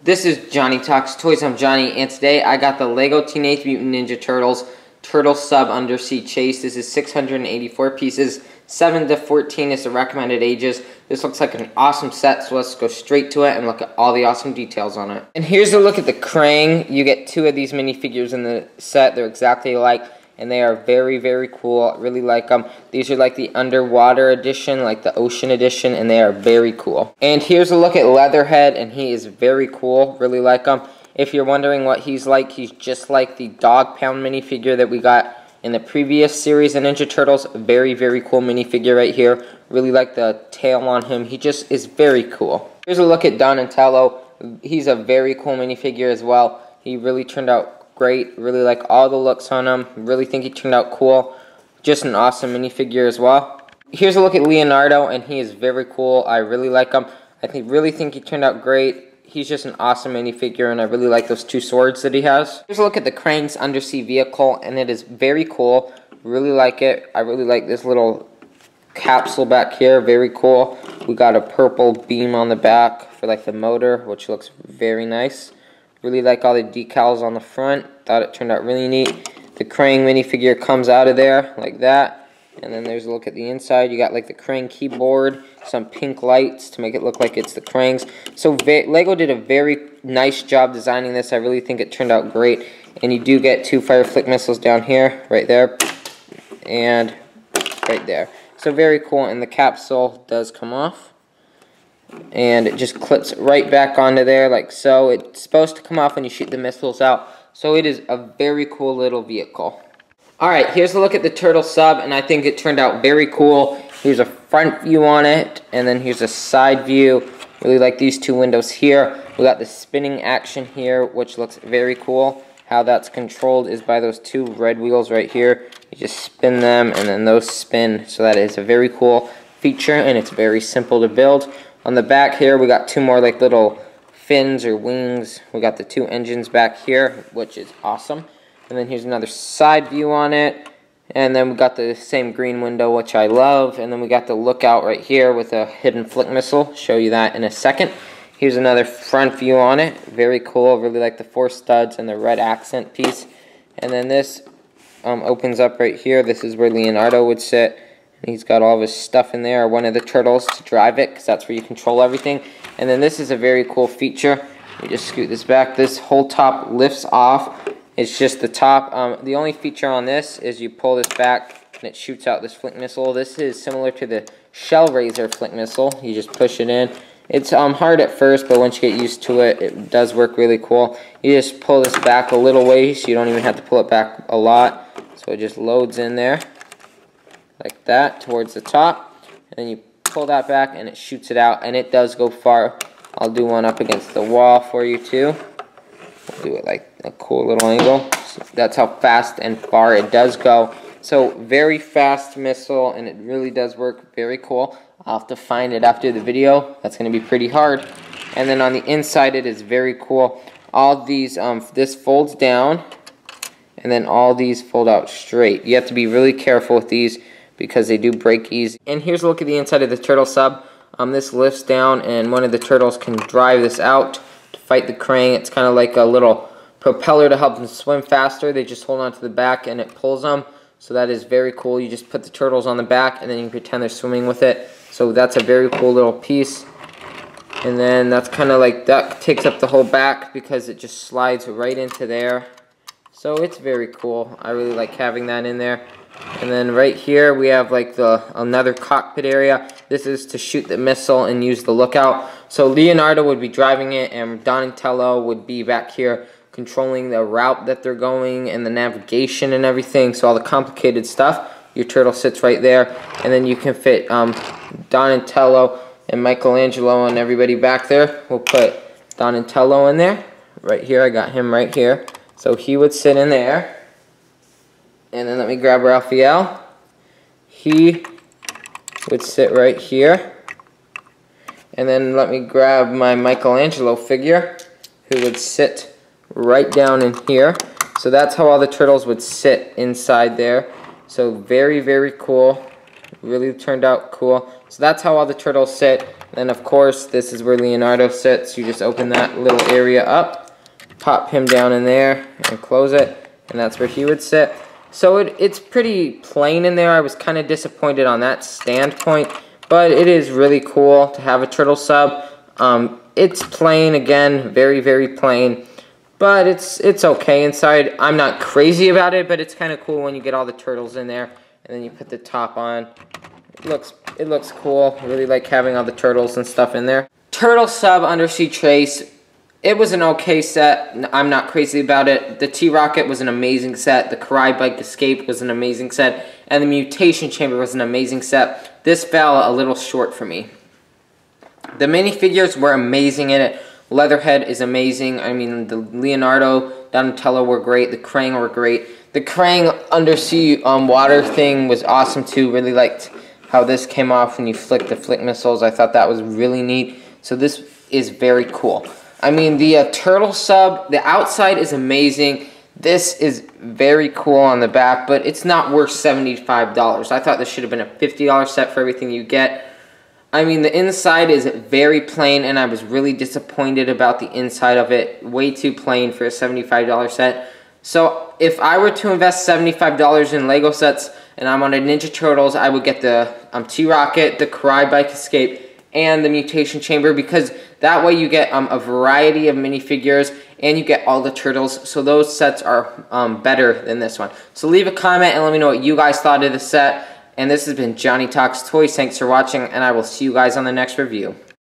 This is Johnny Talks Toys. I'm Johnny, and today I got the Lego Teenage Mutant Ninja Turtles Turtle Sub Undersea Chase. This is 684 pieces. 7 to 14 is the recommended ages. This looks like an awesome set, so let's go straight to it and look at all the awesome details on it. And here's a look at the Kraang. You get 2 of these minifigures in the set. They're exactly alike, and they are very, very cool. I really like them. These are like the underwater edition, like the ocean edition, and they are very cool. And here's a look at Leatherhead, and he is very cool. Really like him. If you're wondering what he's just like the Dog Pound minifigure that we got in the previous series of Ninja Turtles. Very, very cool minifigure right here. Really like the tail on him. He just is very cool. Here's a look at Donatello. He's a very cool minifigure as well. He really turned out great. Really like all the looks on him. Really think he turned out cool. Just an awesome minifigure as well. Here's a look at Leonardo, and he is very cool. I really like him. Really think he turned out great. He's just an awesome minifigure, and I really like those 2 swords that he has. Here's a look at the Kraang's undersea vehicle, and it is very cool. Really like it. I really like this little capsule back here. Very cool. We got a purple beam on the back for like the motor, which looks very nice. Really like all the decals on the front. Thought it turned out really neat. The Kraang minifigure comes out of there like that. And then there's a look at the inside. You got like the Kraang keyboard, some pink lights to make it look like it's the Kraangs. So Lego did a very nice job designing this. I really think it turned out great. And you do get 2 fire flick missiles down here, right there, and right there. So very cool. And the capsule does come off, and it just clips right back onto there like so. It's supposed to come off when you shoot the missiles out. So it is a very cool little vehicle. Alright, here's a look at the Turtle Sub, and I think it turned out very cool. Here's a front view on it, and then here's a side view. Really like these 2 windows here. We got the spinning action here, which looks very cool. How that's controlled is by those 2 red wheels right here. You just spin them, and then those spin. So that is a very cool feature, and it's very simple to build. On the back here, we got 2 more like little fins or wings. We got the 2 engines back here, which is awesome. And then here's another side view on it. And then we got the same green window, which I love. And then we got the lookout right here with a hidden flick missile. Show you that in a second. Here's another front view on it. Very cool. Really like the 4 studs and the red accent piece. And then this opens up right here. This is where Leonardo would sit. And he's got all of his stuff in there, or one of the turtles to drive it, because that's where you control everything. And then this is a very cool feature. You just scoot this back. This whole top lifts off. It's just the top. The only feature on this is you pull this back and it shoots out this flick missile. This is similar to the Shell Razor flick missile. You just push it in. It's hard at first, but once you get used to it, it does work really cool. You just pull this back a little ways, so you don't even have to pull it back a lot. So it just loads in there like that towards the top. And then you pull that back and it shoots it out, and it does go far. I'll do one up against the wall for you too. We'll do it like a cool little angle. So that's how fast and far it does go. So very fast missile, and it really does work. Very cool. I'll have to find it after the video. That's going to be pretty hard. And then on the inside, it is very cool. All these, this folds down, and then all these fold out straight. You have to be really careful with these because they do break easy. And here's a look at the inside of the Turtle Sub. This lifts down, and one of the turtles can drive this out to fight the Kraang. It's kind of like a little propeller to help them swim faster. They just hold on to the back and it pulls them. So that is very cool. You just put the turtles on the back and then you can pretend they're swimming with it. So that's a very cool little piece. And then that's kind of like, that takes up the whole back because it just slides right into there. So it's very cool. I really like having that in there. And then right here we have like another cockpit area. This is to shoot the missile and use the lookout. So Leonardo would be driving it, and Donatello would be back here controlling the route that they're going and the navigation and everything. So all the complicated stuff, your turtle sits right there. And then you can fit Donatello and Michelangelo and everybody back there. We'll put Donatello in there. Right here, I got him right here. So he would sit in there. And then let me grab Raphael. He would sit right here. And then let me grab my Michelangelo figure, who would sit right down in here. So that's how all the turtles would sit inside there. So very, very cool. Really turned out cool. So that's how all the turtles sit. Then of course, this is where Leonardo sits. You just open that little area up, pop him down in there, and close it, and that's where he would sit. So it's pretty plain in there. I was kind of disappointed on that standpoint, but it is really cool to have a turtle sub. It's plain, again, very, very plain, but it's okay inside. I'm not crazy about it, but it's kind of cool when you get all the turtles in there, and then you put the top on. It looks cool. I really like having all the turtles and stuff in there. Turtle sub undersea trace. It was an okay set. I'm not crazy about it. The T-Rocket was an amazing set. The Kraang bike escape was an amazing set. And the mutation chamber was an amazing set. This fell a little short for me. The minifigures were amazing in it. Leatherhead is amazing. I mean, the Leonardo, Donatello were great. The Kraang were great. The Kraang undersea water thing was awesome too. Really liked how this came off when you flick the flick missiles. I thought that was really neat. So this is very cool. I mean, the turtle sub, the outside is amazing. This is very cool on the back, but it's not worth $75. I thought this should have been a $50 set for everything you get. I mean, the inside is very plain, and I was really disappointed about the inside of it. Way too plain for a $75 set. So if I were to invest $75 in Lego sets and I'm on a Ninja Turtles, I would get the T-Rocket, the Kraang bike escape, and the mutation chamber, because that way you get a variety of minifigures and you get all the turtles. So those sets are better than this one. So leave a comment and let me know what you guys thought of the set. And this has been Johnny Talks Toys. Thanks for watching, and I will see you guys on the next review.